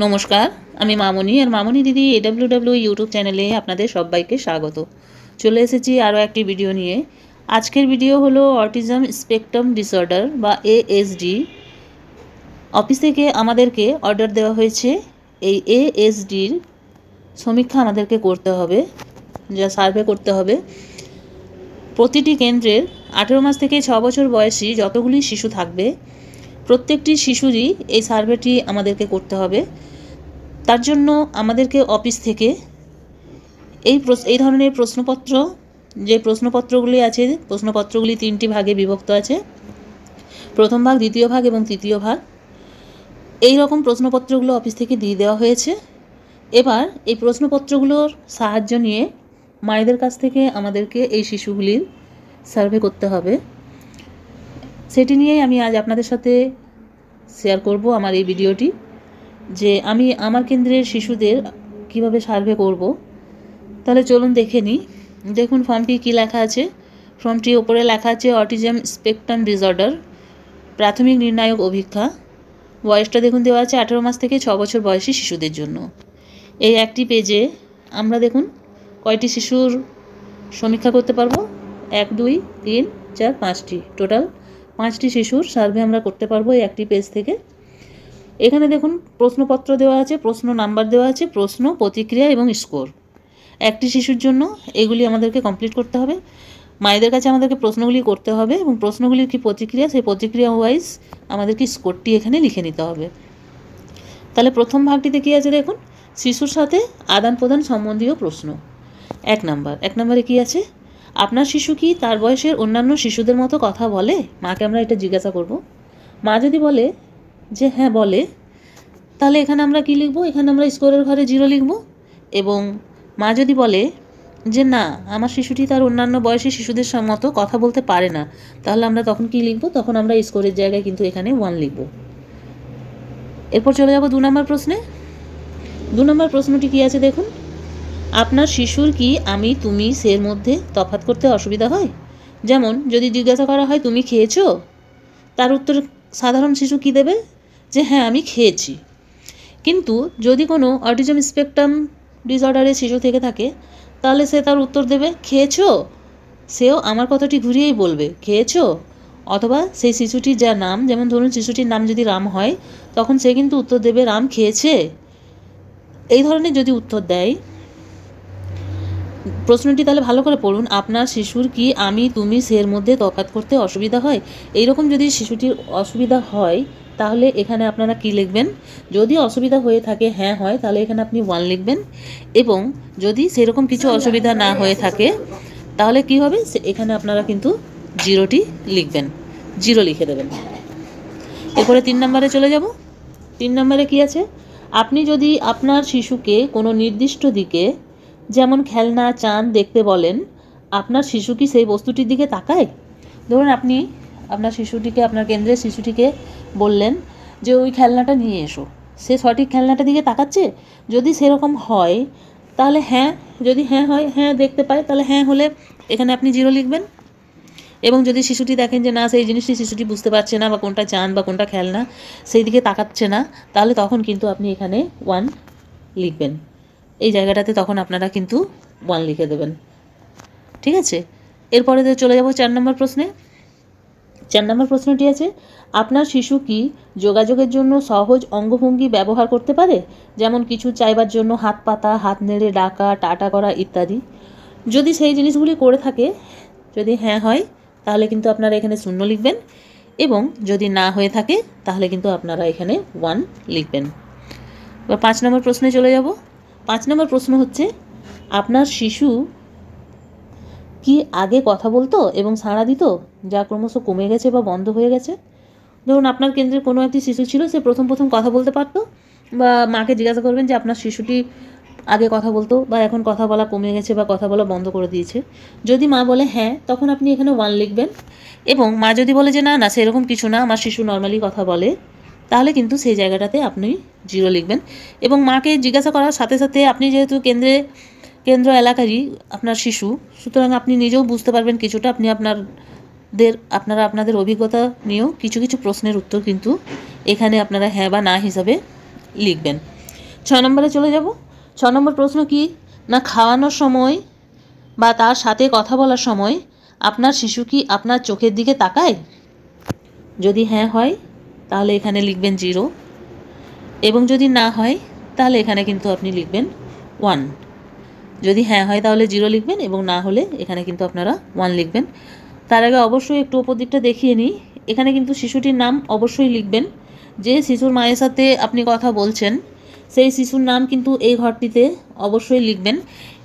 নমস্কার, আমি মামনি আর মামনি দিদি AWW ইউটিউব চ্যানেলে আপনাদের সবাইকে স্বাগত। চলে এসেছি আরও একটি ভিডিও নিয়ে। আজকের ভিডিও হলো অটিজম স্পেকট্রাম ডিসঅর্ডার বা ASD। অফিস থেকে আমাদেরকে অর্ডার দেওয়া হয়েছে এই ASDর সমীক্ষা আমাদেরকে করতে হবে, যা সার্ভে করতে হবে। প্রতিটি কেন্দ্রের 18 মাস থেকে 6 বছর বয়সী যতগুলি শিশু থাকবে প্রত্যেকটি শিশুরই এই সার্ভেটি আমাদেরকে করতে হবে। তার জন্য আমাদেরকে অফিস থেকে এই ধরনের প্রশ্নপত্র, যে প্রশ্নপত্রগুলি আছে, প্রশ্নপত্রগুলি 3টি ভাগে বিভক্ত আছে, প্রথম ভাগ, দ্বিতীয় ভাগ এবং তৃতীয় ভাগ। এই রকম প্রশ্নপত্রগুলো অফিস থেকে দিয়ে দেওয়া হয়েছে। এবার এই প্রশ্নপত্রগুলোর সাহায্য নিয়ে মায়েদের কাছ থেকে আমাদেরকে এই শিশুগুলির সার্ভে করতে হবে। সেটি নিয়েই আমি আজ আপনাদের সাথে শেয়ার করব আমার এই ভিডিওটি, যে আমি আমার কেন্দ্রের শিশুদের কিভাবে সার্ভে করব। তাহলে চলুন দেখে নিই। দেখুন ফর্মটি কী লেখা আছে। ফর্মটি ওপরে লেখা আছে অটিজম স্পেকট্রাম ডিসঅর্ডার প্রাথমিক নির্ণায়ক অভিক্ষা। বয়সটা দেখুন দেওয়া আছে 18 মাস থেকে 6 বছর বয়সী শিশুদের জন্য। এই একটি পেজে আমরা দেখুন কয়টি শিশুর সমীক্ষা করতে পারবো, 1 2 3 4 5টি, টোটাল 5টি শিশুর সার্ভে আমরা করতে পারবো এই একটি পেজ থেকে। এখানে দেখুন প্রশ্নপত্র দেওয়া আছে, প্রশ্ন নাম্বার দেওয়া আছে, প্রশ্ন, প্রতিক্রিয়া এবং স্কোর। একটি শিশুর জন্য এগুলি আমাদেরকে কমপ্লিট করতে হবে। মায়েদের কাছে আমাদেরকে প্রশ্নগুলি করতে হবে এবং প্রশ্নগুলির কী প্রতিক্রিয়া, সেই প্রতিক্রিয়া ওয়াইজ আমাদেরকে স্কোরটি এখানে লিখে নিতে হবে। তাহলে প্রথম ভাগটিতে কী আছে দেখুন, শিশুর সাথে আদান প্রদান সম্বন্ধীয় প্রশ্ন। 1 নম্বরে কী আছে, আপনার শিশু কি তার বয়সের অন্যান্য শিশুদের মতো কথা বলে? মাকে আমরা এটা জিজ্ঞাসা করব। মা যদি বলে যে হ্যাঁ বলে, তাহলে এখানে আমরা কি লিখব, এখানে আমরা স্কোরের ঘরে 0 লিখব। এবং মা যদি বলে যে না, আমার শিশুটি তার অন্যান্য বয়সী শিশুদের মতো কথা বলতে পারে না, তাহলে আমরা তখন কি লিখব, তখন আমরা স্কোরের জায়গায় কিন্তু এখানে 1 লিখব। এরপর চলে যাব 2 নম্বর প্রশ্নে। 2 নম্বর প্রশ্নটি কী আছে দেখুন, আপনার শিশুর কি আমি তুমি সের মধ্যে তফাৎ করতে অসুবিধা হয়? যেমন যদি জিজ্ঞাসা করা হয় তুমি খেয়েছো, তার উত্তর সাধারণ শিশু কি দেবে, যে হ্যাঁ আমি খেয়েছি। কিন্তু যদি কোনো অটিজম স্পেকট্রাম ডিসঅর্ডারের শিশু থেকে থাকে, তাহলে সে তার উত্তর দেবে খেয়েছো। সেও আমার কথাটি ঘুরিয়েই বলবে খেয়েছো। অথবা সেই শিশুটির যা নাম, যেমন ধরুন শিশুটির নাম যদি রাম হয়, তখন সে কিন্তু উত্তর দেবে রাম খেয়েছে। এই ধরনের যদি উত্তর দেয়, প্রশ্নটি তাহলে ভালো করে পড়ুন, আপনার শিশুর কি আমি তুমি সের মধ্যে তফাৎ করতে অসুবিধা হয়? এইরকম যদি শিশুটির অসুবিধা হয়, তাহলে এখানে আপনারা কি লিখবেন, যদি অসুবিধা হয়ে থাকে হ্যাঁ হয়, তাহলে এখানে আপনি 1 লিখবেন। এবং যদি সেরকম কিছু অসুবিধা না হয়ে থাকে, তাহলে কি হবে, এখানে আপনারা কিন্তু 0টি লিখবেন, 0 লিখে দেবেন। এরপরে 3 নম্বরে চলে যাব। 3 নম্বরে কি আছে, আপনি যদি আপনার শিশুকে কোনো নির্দিষ্ট দিকে, যেমন খেলনা, চাঁদ দেখতে বলেন, আপনার শিশু কি সেই বস্তুটির দিকে তাকায়? ধরুন আপনি আপনার শিশুটিকে, আপনার কেন্দ্রের শিশুটিকে বললেন যে ওই খেলনাটা নিয়ে এসো, সে সঠিক খেলনাটার দিকে তাকাচ্ছে? যদি সেরকম হয় তাহলে হ্যাঁ, যদি হ্যাঁ হয়, হ্যাঁ দেখতে পায়, তাহলে হ্যাঁ হলে এখানে আপনি 0 লিখবেন। এবং যদি শিশুটি দেখেন যে না, সেই জিনিসটি শিশুটি বুঝতে পারছে না, বা কোনটা চাঁদ বা কোনটা খেলনা সেই দিকে তাকাচ্ছে না, তাহলে তখন কিন্তু আপনি এখানে 1 লিখবেন। এই জায়গাটাতে তখন আপনারা কিন্তু 1 লিখে দেবেন। ঠিক আছে। এরপরে চলে যাব 4 নম্বর প্রশ্নে। 4 নম্বর প্রশ্নটি আছে, আপনার শিশু কি যোগাযোগের জন্য সহজ অঙ্গভঙ্গি ব্যবহার করতে পারে? যেমন কিছু চাইবার জন্য হাত পাতা, হাত নেড়ে ডাকা, টাটা করা ইত্যাদি। যদি সেই জিনিসগুলি করে থাকে, যদি হ্যাঁ হয়, তাহলে কিন্তু আপনারা এখানে 0 লিখবেন। এবং যদি না হয়ে থাকে, তাহলে কিন্তু আপনারা এখানে 1 লিখবেন। এবার 5 নম্বর প্রশ্নে চলে যাব। 5 নম্বর প্রশ্ন হচ্ছে, আপনার শিশু কি আগে কথা বলতো এবং সাড়া দিত, যা ক্রমশ কমে গেছে বা বন্ধ হয়ে গেছে? ধরুন আপনার কেন্দ্রের কোনো একটি শিশু ছিল, সে প্রথম কথা বলতে পারতো, বা মাকে জিজ্ঞাসা করবেন যে আপনার শিশুটি আগে কথা বলতো বা এখন কথা বলা কমে গেছে বা কথা বলা বন্ধ করে দিয়েছে। যদি মা বলে হ্যাঁ, তখন আপনি এখানে 1 লিখবেন। এবং মা যদি বলে যে না না, সেরকম কিছু না, আমার শিশু নর্মালি কথা বলে, তাহলে কিন্তু সেই জায়গাটাতে আপনি 0 লিখবেন। এবং মাকে জিজ্ঞাসা করার সাথে সাথে, আপনি যেহেতু কেন্দ্র এলাকারই আপনার শিশু, সুতরাং আপনি নিজেও বুঝতে পারবেন কিছুটা। আপনি আপনাদের অভিজ্ঞতা নিয়েও কিছু কিছু প্রশ্নের উত্তর কিন্তু এখানে আপনারা হ্যাঁ বা না হিসাবে লিখবেন। 6 নম্বরে চলে যাব। 6 নম্বর প্রশ্ন কি না, খাওয়ানোর সময় বা তার সাথে কথা বলার সময় আপনার শিশু কি আপনার চোখের দিকে তাকায়? যদি হ্যাঁ হয় তাহলে এখানে লিখবেন 0, এবং যদি না হয় তাহলে এখানে কিন্তু আপনি লিখবেন 1। যদি হ্যাঁ হয় তাহলে 0 লিখবেন, এবং না হলে এখানে কিন্তু আপনারা 1 লিখবেন। তার আগে অবশ্যই একটু ওপর দিকটা দেখিয়ে নিই। এখানে কিন্তু শিশুটির নাম অবশ্যই লিখবেন। যে শিশুর মায়ের সাথে আপনি কথা বলছেন সেই শিশুর নাম কিন্তু এই ঘরটিতে অবশ্যই লিখবেন।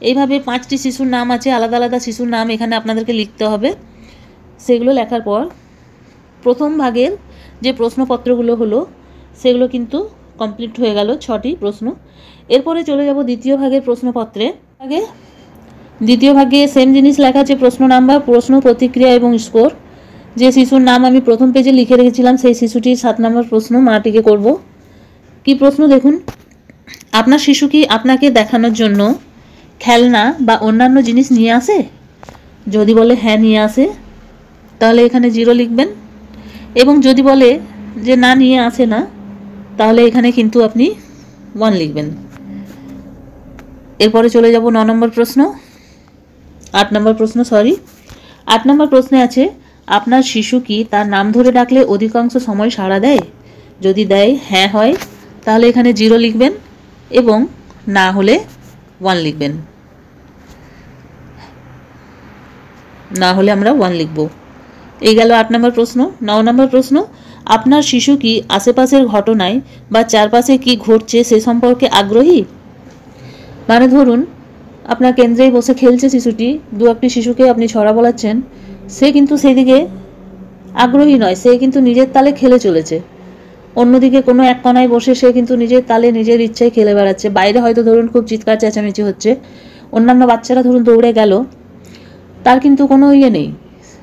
এইভাবে 5টি শিশুর নাম আছে, আলাদা আলাদা শিশুর নাম এখানে আপনাদেরকে লিখতে হবে। সেগুলো লেখার পর প্রথম ভাগের যে প্রশ্নপত্রগুলো হলো সেগুলো কিন্তু কমপ্লিট হয়ে গেল, 6টি প্রশ্ন। এরপরে চলে যাব দ্বিতীয় ভাগের প্রশ্নপত্রে। দ্বিতীয় ভাগে সেম জিনিস লেখা আছে, প্রশ্ন নাম্বার, প্রশ্ন, প্রতিক্রিয়া এবং স্কোর। যে শিশুর নাম আমি প্রথম পেজে লিখে রেখেছিলাম সেই শিশুটির 7 নম্বর প্রশ্ন মাটিকে করব। কি প্রশ্ন দেখুন, আপনার শিশু কি আপনাকে দেখানোর জন্য খেলনা বা অন্যান্য জিনিস নিয়ে আসে? যদি বলে হ্যাঁ নিয়ে আসে তাহলে এখানে 0 লিখবেন, এবং যদি বলে যে না নিয়ে আসে না তাহলে এখানে কিন্তু আপনি 1 লিখবেন। এরপরে চলে যাব 9 নম্বর প্রশ্ন, 8 নম্বর প্রশ্ন, 8 নম্বর প্রশ্নে আছে, আপনার শিশু কি তার নাম ধরে ডাকলে অধিকাংশ সময় সাড়া দেয়? যদি দেয় হ্যাঁ হয় তাহলে এখানে 0 লিখবেন, এবং না হলে 1 লিখবেন। না হলে আমরা 1 লিখব। এই গেল 8 নম্বর প্রশ্ন। 9 নম্বর প্রশ্ন, আপনার শিশু কি আশেপাশের ঘটনায় বা চারপাশে কি ঘটছে সে সম্পর্কে আগ্রহী? মানে ধরুন আপনার কেন্দ্রেই বসে খেলছে শিশুটি, 2-1টি শিশুকে আপনি ছড়া বলাচ্ছেন, সে কিন্তু সেদিকে আগ্রহী নয়, সে কিন্তু নিজের তালে খেলে চলেছে। অন্যদিকে কোনো এক কোণায় বসে সে কিন্তু নিজের তালে নিজের ইচ্ছায় খেলে বেড়াচ্ছে। বাইরে হয়তো ধরুন খুব চিৎকার চেঁচামেচি হচ্ছে, অন্যান্য বাচ্চারা ধরুন দৌড়ে গেল, তার কিন্তু কোনো নেই,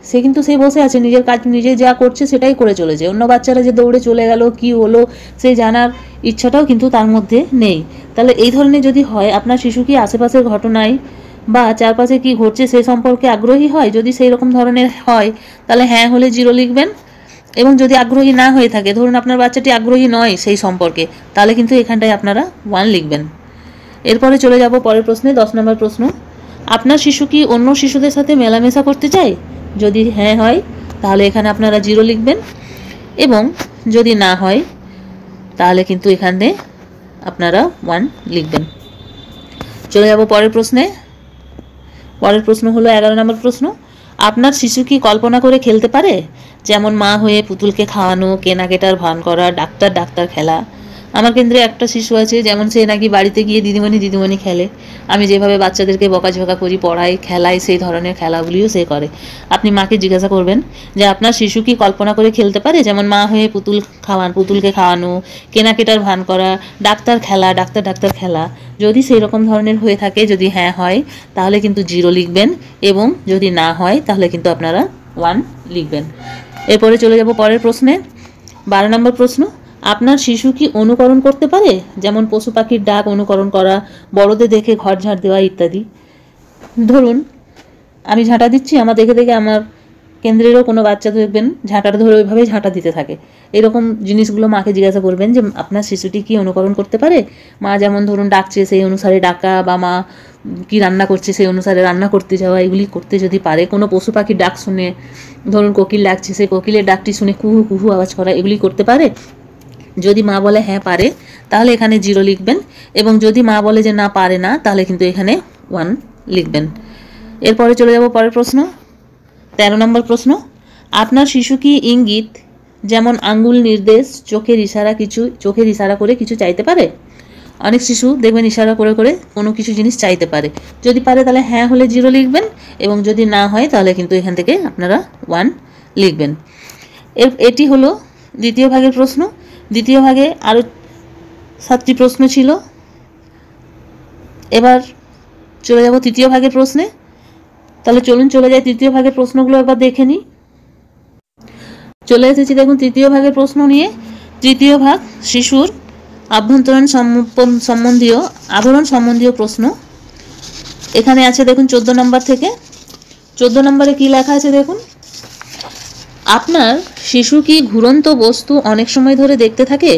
সে কিন্তু সে বসে আছে নিজের কাজ, নিজে যা করছে সেটাই করে চলেছে। অন্য বাচ্চারা যে দৌড়ে চলে গেল কি হলো সেই জানার ইচ্ছাটাও কিন্তু তার মধ্যে নেই। তাহলে এই ধরনের যদি হয়, আপনার শিশু কি আশেপাশের ঘটনায় বা চারপাশে কি ঘটছে সে সম্পর্কে আগ্রহী হয়, যদি সেই রকম ধরনের হয় তাহলে হ্যাঁ হলে 0 লিখবেন, এবং যদি আগ্রহী না হয়ে থাকে, ধরুন আপনার বাচ্চাটি আগ্রহী নয় সেই সম্পর্কে, তাহলে কিন্তু এখানটায় আপনারা 1 লিখবেন। এরপরে চলে যাব পরের প্রশ্নে, 10 নম্বর প্রশ্ন, আপনার শিশু কি অন্য শিশুদের সাথে মেলামেশা করতে চায়? যদি হ্যাঁ হয় তাহলে এখানে আপনারা 0 লিখবেন, এবং যদি না হয় তাহলে কিন্তু এখানে আপনারা 1 লিখবেন। চলে যাব পরের প্রশ্নে। পরের প্রশ্ন হলো 11 নম্বর প্রশ্ন, আপনার শিশু কি কল্পনা করে খেলতে পারে? যেমন মা হয়ে পুতুলকে খাওয়ানো, কেনাকাটার ভান করা, ডাক্তার ডাক্তার খেলা। আমার কেন্দ্রে একটা শিশু আছে, যেমন সে নাকি বাড়িতে গিয়ে দিদিমণি খেলে। আমি যেভাবে বাচ্চাদেরকে বকাঝকা করি, পড়াই, খেলাই, সেই ধরনের খেলাগুলিও সে করে। আপনি মাকে জিজ্ঞাসা করবেন যে আপনার শিশু কি কল্পনা করে খেলতে পারে? যেমন মা হয়ে পুতুলকে খাওয়ানো, কেনাকাটার ভান করা, ডাক্তার ডাক্তার খেলা। যদি সেই রকম ধরনের হয়ে থাকে, যদি হ্যাঁ হয় তাহলে কিন্তু 0 লিখবেন, এবং যদি না হয় তাহলে কিন্তু আপনারা 1 লিখবেন। এরপরে চলে যাব পরের প্রশ্নে, 12 নম্বর প্রশ্ন, আপনার শিশু কি অনুকরণ করতে পারে? যেমন পশু পাখির ডাক অনুকরণ করা, বড়দের দেখে ঘর ঝাড় দেওয়া ইত্যাদি। ধরুন আমি ঝাঁটা দিচ্ছি, আমার দেখে দেখে আমার কেন্দ্রেরও কোনো বাচ্চা দেখবেন ঝাঁটাটা ধরে ওইভাবেই ঝাঁটা দিতে থাকে। এরকম জিনিসগুলো মাকে জিজ্ঞাসা করবেন যে আপনার শিশুটি কি অনুকরণ করতে পারে? মা যেমন ধরুন ডাকছে সেই অনুসারে ডাকা, বা মা কি রান্না করছে সেই অনুসারে রান্না করতে যাওয়া, এগুলি করতে যদি পারে। কোনো পশু পাখির ডাক শুনে, ধরুন কোকিল ডাকছে, সেই কোকিলের ডাকটি শুনে কুহু কুহু আওয়াজ করা, এগুলি করতে পারে? যদি মা বলে হ্যাঁ পারে তাহলে এখানে 0 লিখবেন, এবং যদি মা বলে যে না পারে না তাহলে কিন্তু এখানে 1 লিখবেন। এরপরে চলে যাব পরের প্রশ্ন, 13 নম্বর প্রশ্ন, আপনার শিশু কি ইঙ্গিত, যেমন আঙ্গুল নির্দেশ, চোখের ইশারা করে কিছু চাইতে পারে? অনেক শিশু দেখবেন ইশারা করে করে কোনো কিছু জিনিস চাইতে পারে। যদি পারে তাহলে হ্যাঁ হলে 0 লিখবেন, এবং যদি না হয় তাহলে কিন্তু এখান থেকে আপনারা 1 লিখবেন। এটি হলো দ্বিতীয় ভাগের প্রশ্ন। দ্বিতীয় ভাগে আরও 7টি প্রশ্ন ছিল। এবার চলে যাব তৃতীয় ভাগের প্রশ্নে। তাহলে চলুন চলে যাই তৃতীয় ভাগের প্রশ্নগুলো একবার দেখে নিই। চলে এসেছি দেখুন তৃতীয় ভাগের প্রশ্ন নিয়ে। তৃতীয় ভাগ শিশুর আভ্যন্তরীণ আবরণ সম্বন্ধীয় প্রশ্ন। এখানে আছে দেখুন 14 নম্বর থেকে। 14 নম্বরে কি লেখা আছে দেখুন, আপনার শিশু কি ঘুরন্ত বস্তু অনেক সময় ধরে দেখতে থাকে?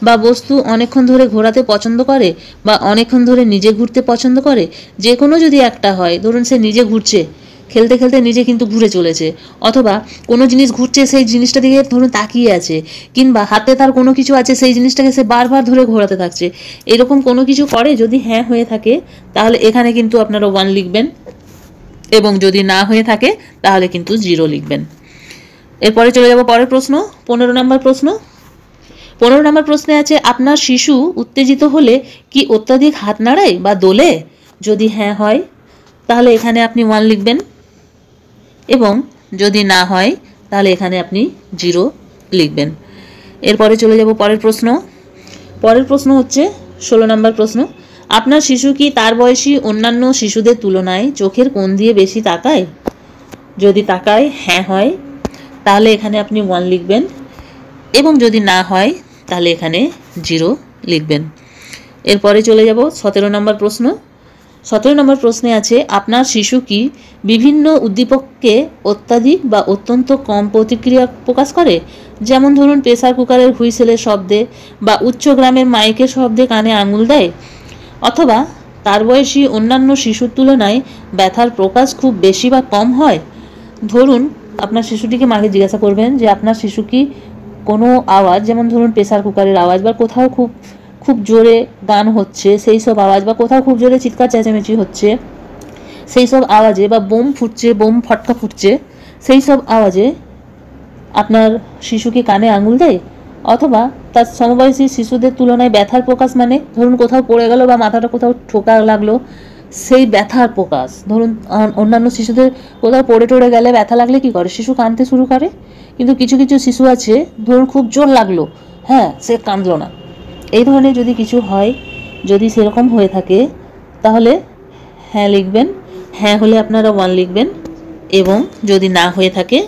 বা বস্তু অনেকক্ষণ ধরে ঘোরাতে পছন্দ করে বা অনেকক্ষণ ধরে নিজে ঘুরতে পছন্দ করে, যে কোনো যদি একটা হয়, ধরুন সে নিজে ঘুরছে, খেলতে খেলতে নিজে কিন্তু ঘুরে চলেছে, অথবা কোনো জিনিস ঘুরছে সেই জিনিসটা দিকে ধরুন তাকিয়ে আছে, কিংবা হাতে তার কোনো কিছু আছে সেই জিনিসটাকে সে বারবার ধরে ঘোরাতে থাকছে, এরকম কোনো কিছু করে যদি হ্যাঁ হয়ে থাকে তাহলে এখানে কিন্তু আপনারা 1 লিখবেন, এবং যদি না হয়ে থাকে তাহলে কিন্তু 0 লিখবেন। এরপরে চলে যাব পরের প্রশ্ন, 15 নম্বর প্রশ্ন। 15 নম্বর প্রশ্নে আছে, আপনার শিশু উত্তেজিত হলে কি অত্যাধিক হাত নাড়ায় বা দোলে? যদি হ্যাঁ হয় তাহলে এখানে আপনি 1 লিখবেন, এবং যদি না হয় তাহলে এখানে আপনি 0 লিখবেন। এরপরে চলে যাব পরের প্রশ্ন। পরের প্রশ্ন হচ্ছে 16 নম্বর প্রশ্ন, আপনার শিশু কি তার বয়সী অন্যান্য শিশুদের তুলনায় চোখের কোণ দিয়ে বেশি তাকায়? যদি তাকায় হ্যাঁ হয় তাহলে এখানে আপনি 1 লিখবেন, এবং যদি না হয় তাহলে এখানে 0 লিখবেন। এরপরে চলে যাব 17 নম্বর প্রশ্ন। 17 নম্বর প্রশ্নে আছে, আপনার শিশু কি বিভিন্ন উদ্দীপককে অত্যাধিক বা অত্যন্ত কম প্রতিক্রিয়া প্রকাশ করে? যেমন ধরুন প্রেসার কুকারের হুইসেলের শব্দে বা উচ্চগ্রামের মাইকের শব্দে কানে আঙুল দেয়, অথবা তার বয়সী অন্যান্য শিশুর তুলনায় ব্যথার প্রকাশ খুব বেশি বা কম হয়। ধরুন আপনার শিশুটিকে মাকে জিজ্ঞাসা করবেন যে আপনার শিশু কি কোনো আওয়াজ, যেমন ধরুন প্রেসার কুকারের আওয়াজ, বা কোথাও খুব খুব জোরে গান হচ্ছে সেই সব আওয়াজ, বা কোথাও খুব জোরে চিৎকার চেঁচামেচি হচ্ছে সেই সব আওয়াজে, বা বোম ফুটছে, বোম ফটকা ফুটছে সেই সব আওয়াজে আপনার শিশু কি কানে আঙুল দেয়? অথবা তার সমবয়সী শিশুদের তুলনায় ব্যথার প্রকাশ, মানে ধরুন কোথাও পড়ে গেল বা মাথাটা কোথাও ঠোকা লাগলো সেই ব্যথার প্রকাশ। ধরুন অন্যান্য শিশুদের কোথাও পড়ে টড়ে গেলে ব্যথা লাগলে কি করে, শিশু কাঁদতে শুরু করে, কিন্তু কিছু কিছু শিশু আছে ধরুন খুব জোর লাগলো, হ্যাঁ সে কাঁদলো না। এই ধরনের যদি কিছু হয়, যদি সেরকম হয়ে থাকে তাহলে হ্যাঁ লিখবেন, হ্যাঁ হলে আপনারা 1 লিখবেন, এবং যদি না হয়ে থাকে,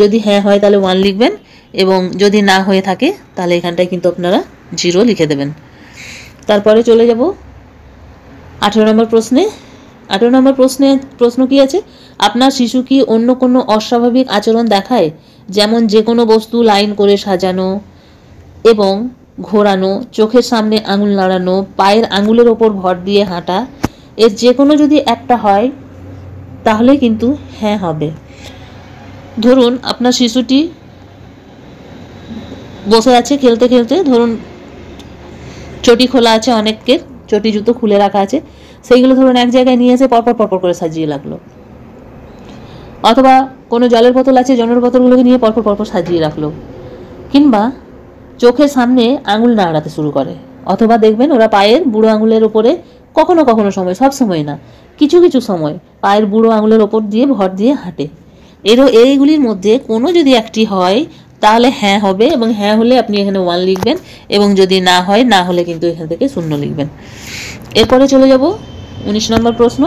যদি হ্যাঁ হয় তাহলে 1 লিখবেন, এবং যদি না হয়ে থাকে তাহলে এখানটায় কিন্তু আপনারা 0 লিখে দেবেন। তারপরে চলে যাব 18 নম্বর প্রশ্নে। 18 নম্বর প্রশ্ন কি আছে, আপনার শিশু কি অন্য কোনো অস্বাভাবিক আচরণ দেখায়? যেমন যে কোনো বস্তু লাইন করে সাজানো এবং ঘোরানো, চোখের সামনে আঙুল নাড়ানো, পায়ের আঙুলের ওপর ভর দিয়ে হাঁটা, এর যে কোনো যদি একটা হয় তাহলে কিন্তু হ্যাঁ হবে। ধরুন আপনার শিশুটি বসে আছে খেলতে খেলতে, ধরুন চটি খোলা আছে, অনেকের চটি জুতো খুলে রাখা আছে, সেইগুলো ধরুন এক জায়গায় নিয়ে এসে পরপর পরপর করে সাজিয়ে রাখলো, অথবা কোনো জলের বোতল আছে, জলের বোতলগুলোকে নিয়ে পরপর পরপর সাজিয়ে রাখলো, কিংবা চোখের সামনে আঙুল নাড়াতে শুরু করে, অথবা দেখবেন ওরা পায়ের বুড়ো আঙুলের ওপরে কখনো কখনো সময়, সব সময় না, কিছু কিছু সময় পায়ের বুড়ো আঙুলের ওপর দিয়ে ভর দিয়ে হাঁটে। এইগুলির মধ্যে কোনো যদি একটি হয় তাহলে হ্যাঁ হবে, এবং হ্যাঁ হলে আপনি এখানে 1 লিখবেন, এবং যদি না হয়, না হলে কিন্তু এখান থেকে 0 লিখবেন। এরপরে চলে যাব 19 নম্বর প্রশ্ন,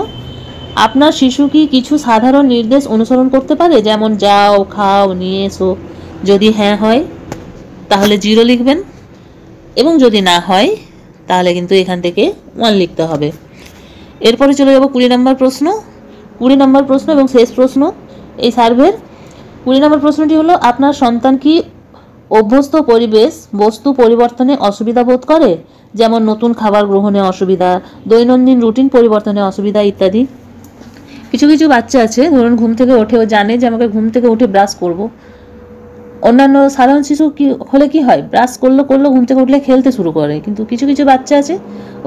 আপনার শিশু কি কিছু সাধারণ নির্দেশ অনুসরণ করতে পারে? যেমন যাও, খাও, নিয়ে এসো। যদি হ্যাঁ হয় তাহলে 0 লিখবেন, এবং যদি না হয় তাহলে কিন্তু এখান থেকে 1 লিখতে হবে। এরপরে চলে যাব 20 নম্বর প্রশ্ন। 20 নম্বর প্রশ্ন এবং শেষ প্রশ্ন এই সার্ভের। 20 নম্বর প্রশ্নটি হলো, আপনার সন্তান কি অভ্যস্ত পরিবেশ বস্তু পরিবর্তনে অসুবিধা বোধ করে? যেমন নতুন খাবার গ্রহণে অসুবিধা, দৈনন্দিন রুটিন পরিবর্তনে অসুবিধা ইত্যাদি। কিছু কিছু বাচ্চা আছে ধরুন ঘুম থেকে ওঠে, ও জানে যে আমাকে ঘুম থেকে উঠে ব্রাশ করব। অন্যান্য সাধারণ শিশু কি হলে কি হয়, ব্রাশ করলো ঘুম থেকে উঠলে খেলতে শুরু করে, কিন্তু কিছু কিছু বাচ্চা আছে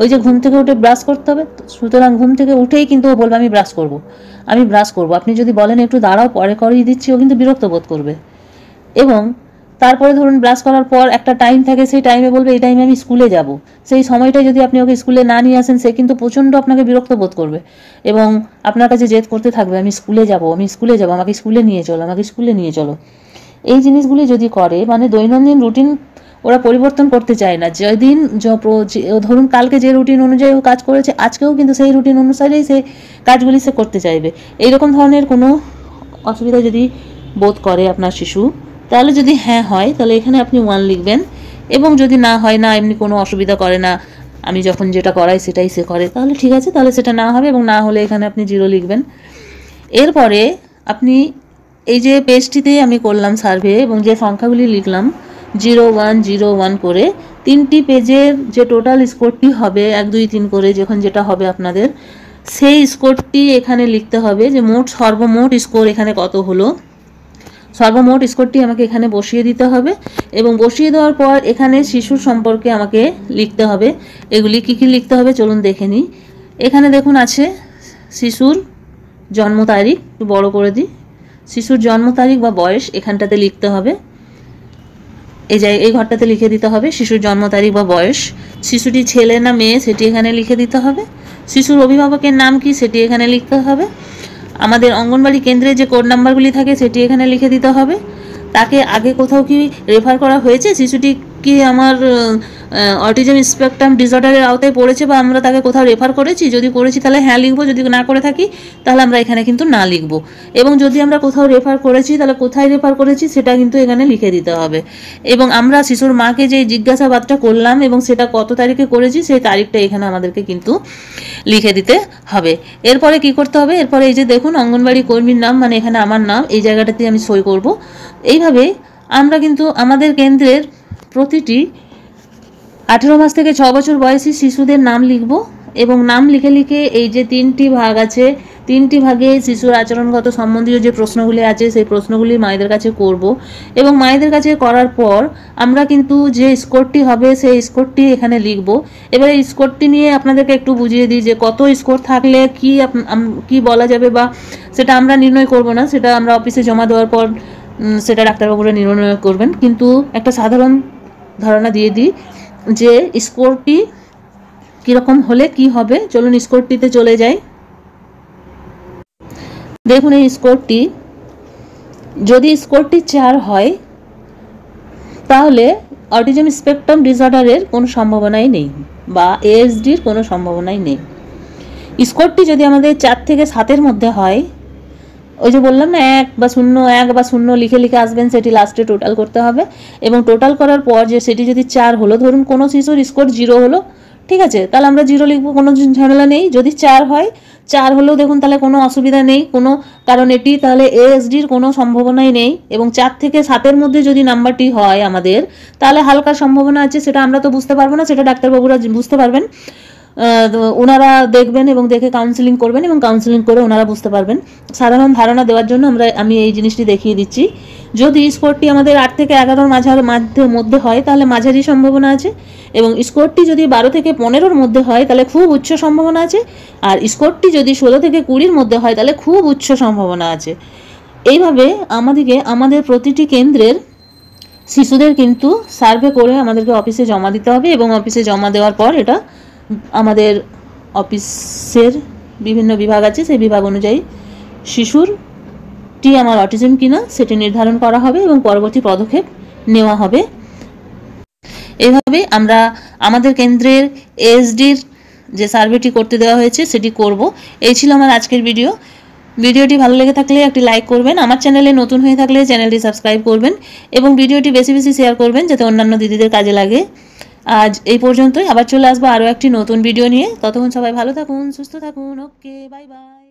ওই যে ঘুম থেকে উঠে ব্রাশ করতে হবে, সুতরাং ঘুম থেকে উঠেই কিন্তু ও বলবে আমি ব্রাশ করব। আপনি যদি বলেন একটু দাঁড়াও পরে করিয়ে দিচ্ছি, ও কিন্তু বিরক্ত বোধ করবে। এবং তারপরে ধরুন ব্রাশ করার পর একটা টাইম থাকে, সেই টাইমে বলবে এই টাইমে আমি স্কুলে যাব। সেই সময়টা যদি আপনি ওকে স্কুলে না নিয়ে আসেন, সে কিন্তু প্রচণ্ড আপনাকে বিরক্ত বোধ করবে এবং আপনার কাছে জেদ করতে থাকবে, আমি স্কুলে যাব, আমাকে স্কুলে নিয়ে চলো। এই জিনিসগুলি যদি করে, মানে দৈনন্দিন রুটিন ওরা পরিবর্তন করতে চায় না। যেদিন ধরুন কালকে যে রুটিন অনুযায়ী ও কাজ করেছে, আজকেও কিন্তু সেই রুটিন অনুসারেই সে কাজগুলি সে করতে চাইবে। এইরকম ধরনের কোনো অসুবিধা যদি বোধ করে আপনার শিশু, তাহলে যদি হ্যাঁ হয় তাহলে এখানে আপনি 1 লিখবেন, এবং যদি না হয়, না এমনি কোনো অসুবিধা করে না, আমি যখন যেটা করাই সেটাই সে করে, তাহলে ঠিক আছে, তাহলে সেটা না হবে, এবং না হলে এখানে আপনি 0 লিখবেন। এরপরে আপনি এই যে পেজটিতে আমি করলাম সার্ভে এবং যে সংখ্যাগুলি লিখলাম 0101 করে 3টি পেজের যে টোটাল স্কোরটি হবে 1 2 3 করে যখন যেটা হবে আপনাদের, সেই স্কোরটি এখানে লিখতে হবে যে সর্বমোট স্কোর এখানে কত হলো। সর্বমোট স্কোরটি আমাকে এখানে বসিয়ে দিতে হবে এবং বসিয়ে দেওয়ার পর এখানে শিশুর সম্পর্কে আমাকে লিখতে হবে। এগুলি কী কী লিখতে হবে চলুন দেখে নিই। এখানে দেখুন আছে শিশুর জন্ম তারিখ, একটু বড় করে দিই, শিশুর জন্ম তারিখ বা বয়স এখানটাতে লিখতে হবে। এই ঘরটাতে লিখে দিতে হবে শিশুর জন্ম তারিখ বা বয়স। শিশুটি ছেলে না মেয়ে সেটি এখানে লিখে দিতে হবে। শিশুর অভিভাবকের নাম কি সেটি এখানে লিখতে হবে। আমাদের অঙ্গনবাড়ি কেন্দ্রে যে কোড নাম্বারগুলি থাকে সেটি এখানে লিখে দিতে হবে। তাকে আগে কোথাও কি রেফার করা হয়েছে, শিশুটি কি আমার অটিজম স্পেকট্রাম ডিসঅর্ডারের আওতায় পড়েছে বা আমরা তাকে কোথাও রেফার করেছি, যদি করেছি তাহলে হ্যাঁ লিখবো, যদি না করে থাকি তাহলে আমরা এখানে কিন্তু না লিখবো। এবং যদি আমরা কোথাও রেফার করেছি তাহলে কোথায় রেফার করেছি সেটা কিন্তু এখানে লিখে দিতে হবে। এবং আমরা শিশুর মাকে যে জিজ্ঞাসাবাদটা করলাম এবং সেটা কত তারিখে করেছি সেই তারিখটা এখানে আমাদেরকে কিন্তু লিখে দিতে হবে। এরপরে কি করতে হবে, এরপরে এই যে দেখুন অঙ্গনবাড়ি কর্মীর নাম, মানে এখানে আমার নাম, এই জায়গাটাতে আমি সই করব। এইভাবে আমরা কিন্তু আমাদের কেন্দ্রের প্রতিটি 18 মাস থেকে 6 বছর বয়সী শিশুদের নাম লিখব এবং নাম লিখে লিখে এই যে 3টি ভাগ আছে, 3টি ভাগে শিশুর আচরণগত সম্বন্ধীয় যে প্রশ্নগুলি আছে সেই প্রশ্নগুলি মায়েদের কাছে করব এবং মায়েদের কাছে করার পর আমরা কিন্তু যে স্কোরটি হবে সেই স্কোরটি এখানে লিখব। এবার এই স্কোরটি নিয়ে আপনাদেরকে একটু বুঝিয়ে দিই যে কত স্কোর থাকলে কি বলা যাবে, বা সেটা আমরা নির্ণয় করব না, সেটা আমরা অফিসে জমা দেওয়ার পর সেটা ডাক্তারবাবুরা নির্ণয় করবেন। কিন্তু একটা সাধারণ ধারণা দিয়ে দিই যে স্কোরটি কীরকম হলে কি হবে। চলুন স্কোরটিতে চলে যাই। দেখুন এই স্কোরটি, যদি স্কোরটি 4 হয় তাহলে অটিজম স্পেকট্রাম ডিসঅর্ডারের কোনো সম্ভাবনাই নেই বা এএসডির কোনো সম্ভাবনাই নেই। স্কোরটি যদি আমাদের 4 থেকে 7-এর মধ্যে হয়, ওই যে বললাম না 1 বা 0 লিখে লিখে আসবেন, সেটি লাস্টে টোটাল করতে হবে এবং টোটাল করার পর যে সেটি যদি 4 হলো, ধরুন কোনো শিশুর স্কোর 0 হলো, ঠিক আছে, তাহলে আমরা 0 লিখবো, কোনো ঝামেলা নেই। যদি 4 হয়, 4 হলেও দেখুন তাহলে কোনো অসুবিধা নেই, কারণ এটি তাহলে এএসডির কোনো সম্ভাবনাই নেই। এবং 4 থেকে 7-এর মধ্যে যদি নাম্বারটি হয় আমাদের, তাহলে হালকা সম্ভাবনা আছে, সেটা আমরা তো বুঝতে পারবো না, সেটা ডাক্তারবাবুরা বুঝতে পারবেন। ওনারা দেখবেন এবং দেখে কাউন্সেলিং করবেন এবং কাউন্সেলিং করে ওনারা বুঝতে পারবেন। সাধারণ ধারণা দেওয়ার জন্য আমি এই জিনিসটি দেখিয়ে দিচ্ছি। যদি স্কোরটি আমাদের 8 থেকে 11-র মধ্যে হয় তাহলে মাঝারি সম্ভাবনা আছে, এবং স্কোরটি যদি 12 থেকে 15-র মধ্যে হয় তাহলে খুব উচ্চ সম্ভাবনা আছে, আর স্কোরটি যদি 16 থেকে 20-র মধ্যে হয় তাহলে খুব উচ্চ সম্ভাবনা আছে। এইভাবে আমাদের প্রতিটি কেন্দ্রের শিশুদের কিন্তু সার্ভে করে আমাদেরকে অফিসে জমা দিতে হবে এবং অফিসে জমা দেওয়ার পর এটা আমাদের অফিসের বিভিন্ন বিভাগ আছে, সেই বিভাগ অনুযায়ী শিশুরটি আমার অটিজম কিনা সেটি নির্ধারণ করা হবে এবং পরবর্তী পদক্ষেপ নেওয়া হবে। এইভাবে আমরা আমাদের কেন্দ্রের এএসডির যে সার্ভেটি করতে দেওয়া হয়েছে সেটি করব। এই ছিল আমার আজকের ভিডিওটি ভালো লেগে থাকলে একটি লাইক করবেন, আমার চ্যানেলে নতুন হয়ে থাকলে চ্যানেলটি সাবস্ক্রাইব করবেন এবং ভিডিওটি বেশি বেশি শেয়ার করবেন যাতে অন্যান্য দিদিদের কাজে লাগে। আজ এই পর্যন্তই, আবার চলে আসবো আরও একটি নতুন ভিডিও নিয়ে। ততক্ষণ সবাই ভালো থাকুন, সুস্থ থাকুন। ওকে, বাই বাই।